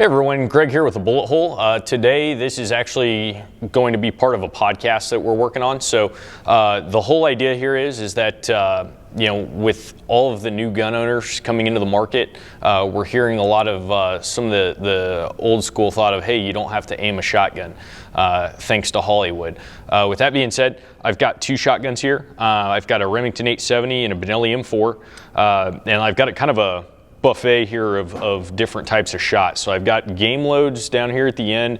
Hey everyone, Greg here with a bullet hole. Today, this is actually going to be part of a podcast that we're working on. So the whole idea here is that with all of the new gun owners coming into the market, we're hearing a lot of some of the old school thought of, hey, you don't have to aim a shotgun, thanks to Hollywood. With that being said, I've got two shotguns here. I've got a Remington 870 and a Benelli M4, and I've got a kind of a buffet here of different types of shots. So I've got game loads down here at the end,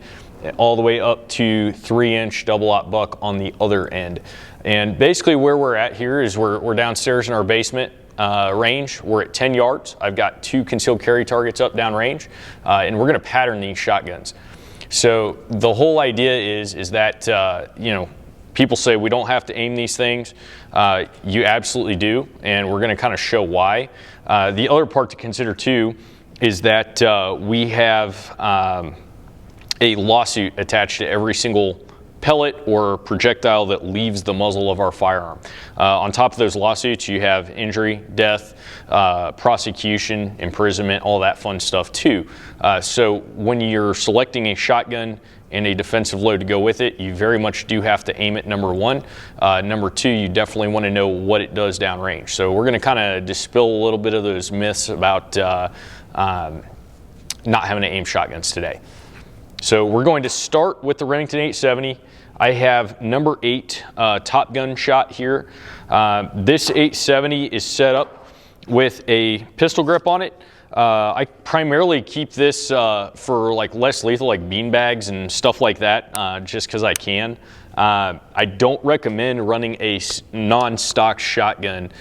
all the way up to 3-inch double-aught buck on the other end. And basically where we're at here is we're downstairs in our basement range. We're at 10 yards. I've got two concealed carry targets up down range, and we're gonna pattern these shotguns. So the whole idea is that, people say we don't have to aim these things. You absolutely do, and we're gonna kind of show why. The other part to consider too is that we have a lawsuit attached to every single pellet or projectile that leaves the muzzle of our firearm. On top of those lawsuits, you have injury, death, prosecution, imprisonment, all that fun stuff too. So when you're selecting a shotgun and a defensive load to go with it, you very much do have to aim it, number one. Number two, you definitely want to know what it does downrange. So we're going to kind of dispel a little bit of those myths about not having to aim shotguns today. So we're going to start with the Remington 870. I have number 8 Top Gun shot here. This 870 is set up with a pistol grip on it. I primarily keep this for like less lethal, like beanbags and stuff like that, just because I can. I don't recommend running a non-stock shotgun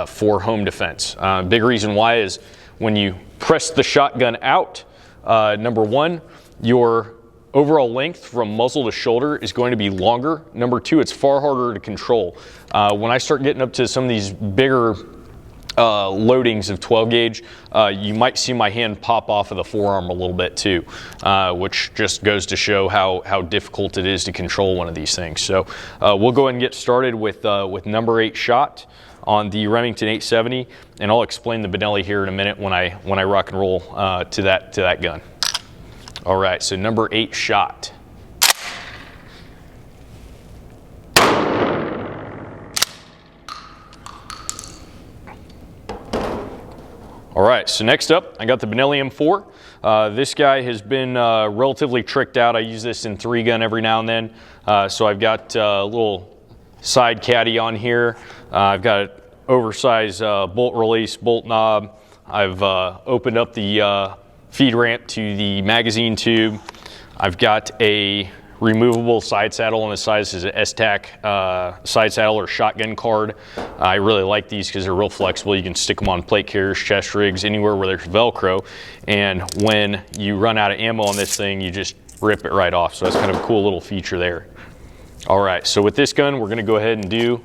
for home defense. Big reason why is when you press the shotgun out, number one, your overall length from muzzle to shoulder is going to be longer. Number two, it's far harder to control. When I start getting up to some of these bigger loadings of 12 gauge, you might see my hand pop off of the forearm a little bit too, which just goes to show how difficult it is to control one of these things. So we'll go ahead and get started with number 8 shot on the Remington 870, and I'll explain the Benelli here in a minute when I rock and roll to that gun. All right, so number 8 shot. All right, so next up, I got the Benelli M4. This guy has been relatively tricked out. I use this in 3-gun every now and then. So I've got a little side caddy on here. I've got an oversized bolt release, bolt knob. I've opened up the feed ramp to the magazine tube. I've got a removable side saddle on the side. This is an Tack side saddle or shotgun card. I really like these because they're real flexible. You can stick them on plate carriers, chest rigs, anywhere where there's Velcro. And when you run out of ammo on this thing, you just rip it right off. So that's kind of a cool little feature there. All right, so with this gun, we're gonna go ahead and do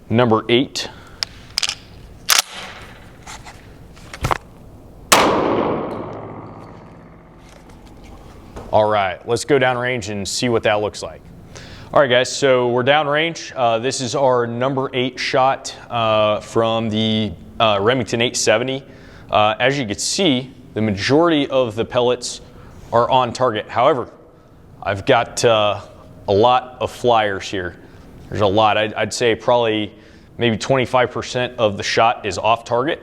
number 8. All right, let's go downrange and see what that looks like. All right, guys, so we're downrange. This is our number 8 shot from the Remington 870. As you can see, the majority of the pellets are on target. However, I've got a lot of flyers here. There's a lot. I'd say probably maybe 25% of the shot is off target.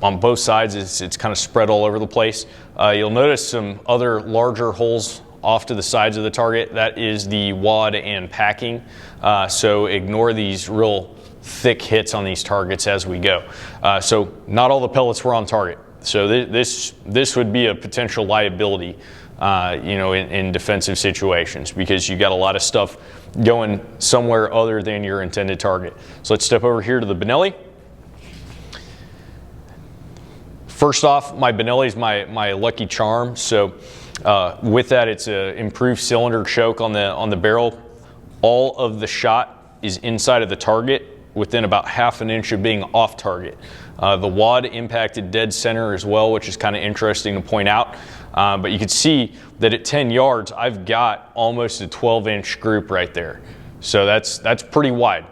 On both sides, it's kind of spread all over the place. You'll notice some other larger holes off to the sides of the target. That is the wad and packing. So ignore these real thick hits on these targets as we go. So not all the pellets were on target. So this would be a potential liability, in defensive situations, because you got a lot of stuff going somewhere other than your intended target. So let's step over here to the Benelli. First off, my Benelli is my lucky charm. So with that, it's an improved cylinder choke on the barrel. All of the shot is inside of the target within about ½ an inch of being off target. The wad impacted dead center as well, which is kind of interesting to point out. But you can see that at 10 yards, I've got almost a 12-inch group right there. So that's pretty wide.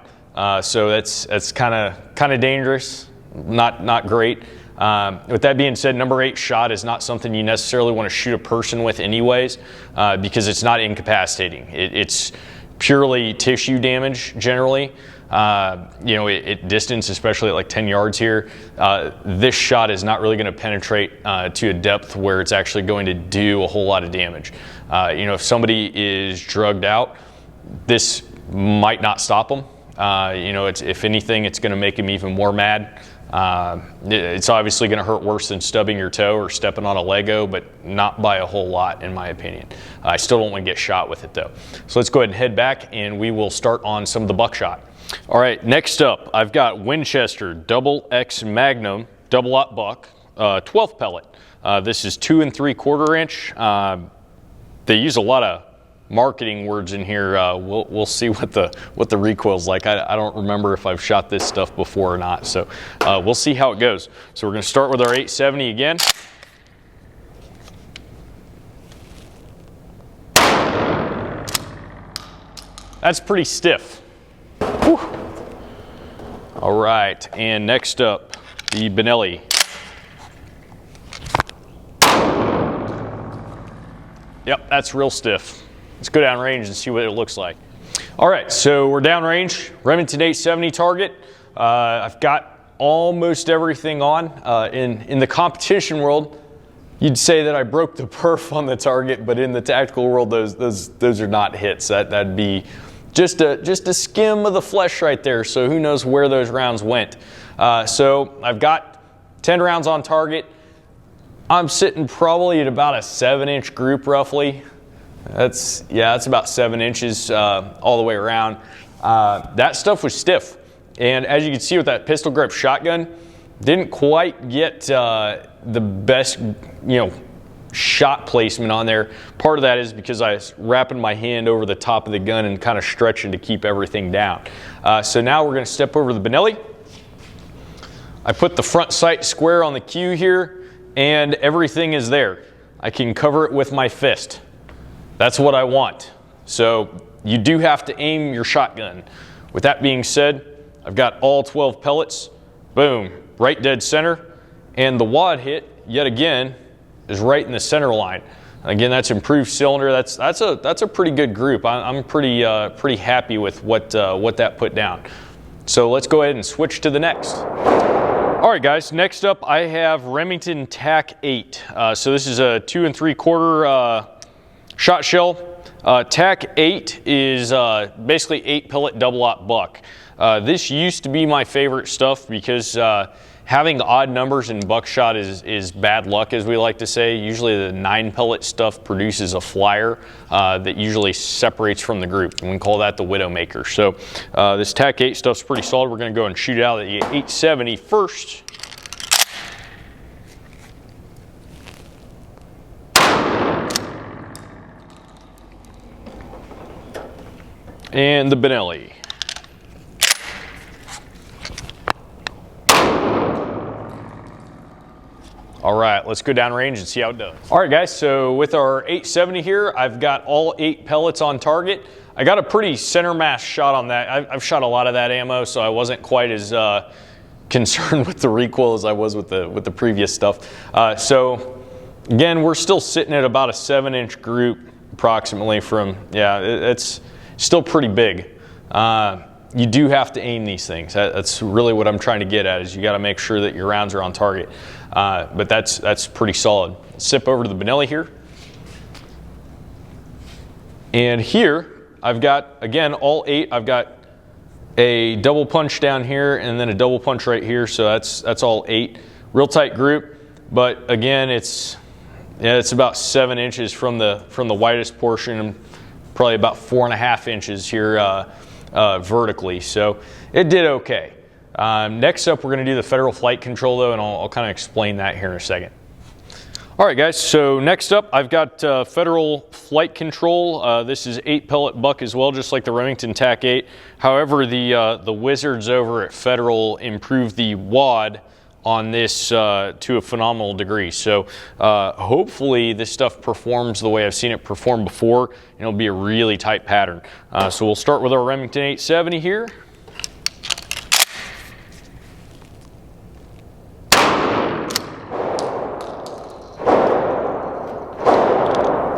So that's kind of dangerous, not great. With that being said, number 8 shot is not something you necessarily want to shoot a person with anyways, because it's not incapacitating. It's purely tissue damage generally. At distance, especially at like 10 yards here, this shot is not really going to penetrate to a depth where it's actually going to do a whole lot of damage. If somebody is drugged out, this might not stop them. If anything, it's going to make them even more mad. It's obviously going to hurt worse than stubbing your toe or stepping on a Lego, but not by a whole lot in my opinion. I still don't want to get shot with it though. So let's go ahead and head back and we will start on some of the buckshot. All right, next up, I've got Winchester Double X Magnum double-aught buck, 12 pellet. This is 2 3/4 inch. They use a lot of marketing words in here. We'll see what the recoil's like. I don't remember if I've shot this stuff before or not, so we'll see how it goes. So we're going to start with our 870 again. That's pretty stiff. Whew. All right, and next up, the Benelli. Yep, that's real stiff. Let's go down range and see what it looks like. All right, so we're down range, Remington 870 target. I've got almost everything on. In the competition world, you'd say that I broke the perf on the target, but in the tactical world, those are not hits. That'd be just a skim of the flesh right there, so who knows where those rounds went. So I've got 10 rounds on target. I'm sitting probably at about a 7-inch group roughly. That's about 7 inches all the way around. That stuff was stiff, and as you can see with that pistol grip shotgun, didn't quite get the best shot placement on there. Part of that is because I was wrapping my hand over the top of the gun and kind of stretching to keep everything down. So now we're going to step over the Benelli. I put the front sight square on the cue here, and everything is there. I can cover it with my fist. That's what I want. So you do have to aim your shotgun. With that being said, I've got all 12 pellets. Boom, right dead center. And the wad hit, yet again, is right in the center line. Again, that's improved cylinder. That's a pretty good group. I'm pretty happy with what that put down. So let's go ahead and switch to the next. All right, guys. Next up, I have Remington Tack 8. So this is a 2 3/4 shot shell. Tack 8 is basically 8 pellet double-aught buck. This used to be my favorite stuff because having odd numbers in buckshot is bad luck, as we like to say. Usually the 9 pellet stuff produces a flyer that usually separates from the group, and we call that the Widowmaker. So this Tack 8 stuff's pretty solid. We're going to go and shoot out at the 870 first. And the Benelli. All right, let's go down range and see how it does. All right, guys, so with our 870 here, I've got all 8 pellets on target. I got a pretty center mass shot on that. I've shot a lot of that ammo, so I wasn't quite as concerned with the recoil as I was with the previous stuff. So again, we're still sitting at about a 7-inch group approximately from, it's still pretty big. You do have to aim these things. That's really what I'm trying to get at, is you got to make sure that your rounds are on target. But that's pretty solid. Sip over to the Benelli here. And here, I've got, again, all 8. I've got a double punch down here and then a double punch right here, so that's all 8. Real tight group, but again, it's about 7 inches from the widest portion, probably about 4.5 inches here vertically, so it did okay. Next up, we're going to do the federal flight control though, and I'll kind of explain that here in a second. All right, guys, so next up, I've got federal flight control. This is 8 pellet buck as well, just like the Remington Tack 8. However, the wizards over at Federal improved the wad on this to a phenomenal degree. So hopefully this stuff performs the way I've seen it perform before, and it'll be a really tight pattern. So we'll start with our Remington 870 here.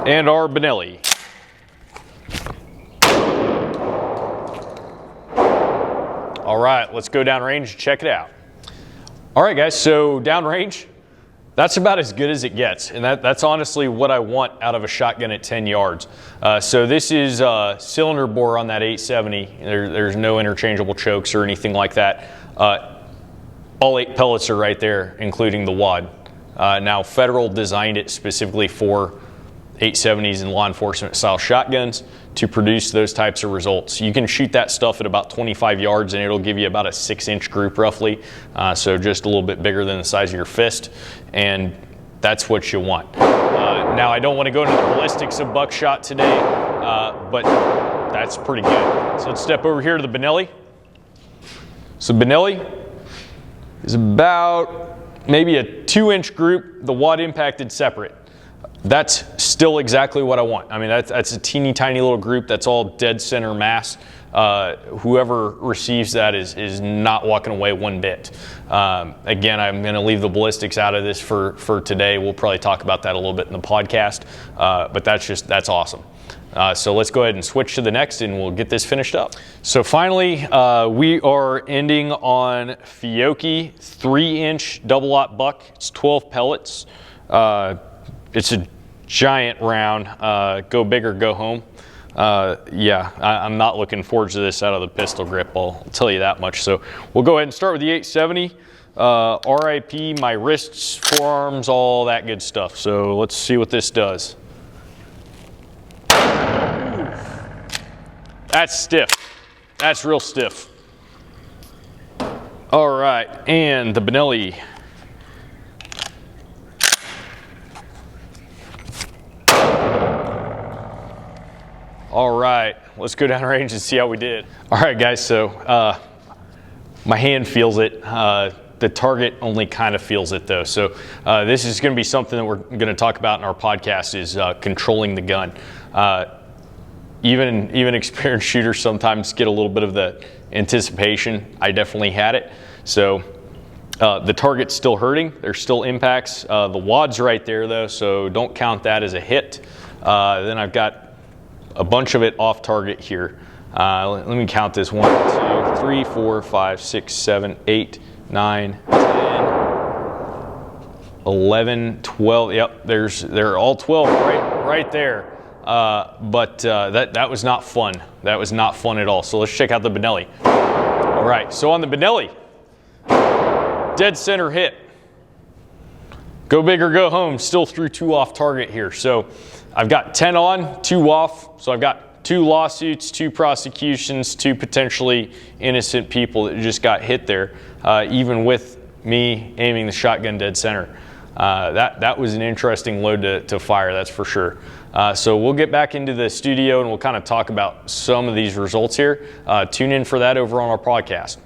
and our Benelli. All right, let's go downrange and check it out. All right, guys, so downrange, that's about as good as it gets, and that's honestly what I want out of a shotgun at 10 yards. So this is cylinder bore on that 870. There's no interchangeable chokes or anything like that. All 8 pellets are right there, including the wad. Now, Federal designed it specifically for 870s and law enforcement style shotguns to produce those types of results. You can shoot that stuff at about 25 yards and it'll give you about a 6-inch group roughly, so just a little bit bigger than the size of your fist, and that's what you want. Now, I don't want to go into the ballistics of buckshot today, but that's pretty good. So let's step over here to the Benelli. So Benelli is about maybe a 2-inch group, the wad impacted separate. That's still exactly what I want. I mean, that's a teeny tiny little group. That's all dead center mass. Whoever receives that is not walking away one bit. Again, I'm going to leave the ballistics out of this for today. We'll probably talk about that a little bit in the podcast, but that's awesome. So let's go ahead and switch to the next and we'll get this finished up. So finally, we are ending on Fiocchi 3-inch double aught buck. It's 12 pellets. It's a giant round. Go big or go home. Yeah, I'm not looking forward to this out of the pistol grip, I'll tell you that much. So we'll go ahead and start with the 870. RIP, my wrists, forearms, all that good stuff. So let's see what this does. That's stiff. That's real stiff. All right, and the Benelli. All right, let's go down range and see how we did. All right, guys, so my hand feels it. The target only kind of feels it though. So this is gonna be something that we're gonna talk about in our podcast, is controlling the gun. Even experienced shooters sometimes get a little bit of the anticipation. I definitely had it. So the target's still hurting. There's still impacts. The wad's right there though, so don't count that as a hit. Then I've got a bunch of it off target here. Let me count this. 1, 2, 3, 4, 5, 6, 7, 8, 9, 10, 11, 12. Yep, they're all 12 right there. But that was not fun. That was not fun at all. So let's check out the Benelli. All right, so on the Benelli, dead center hit. Go big or go home, still threw 2 off target here. So I've got 10 on, 2 off. So I've got 2 lawsuits, 2 prosecutions, 2 potentially innocent people that just got hit there, even with me aiming the shotgun dead center. That was an interesting load to fire, that's for sure. So we'll get back into the studio and we'll kind of talk about some of these results here. Tune in for that over on our podcast.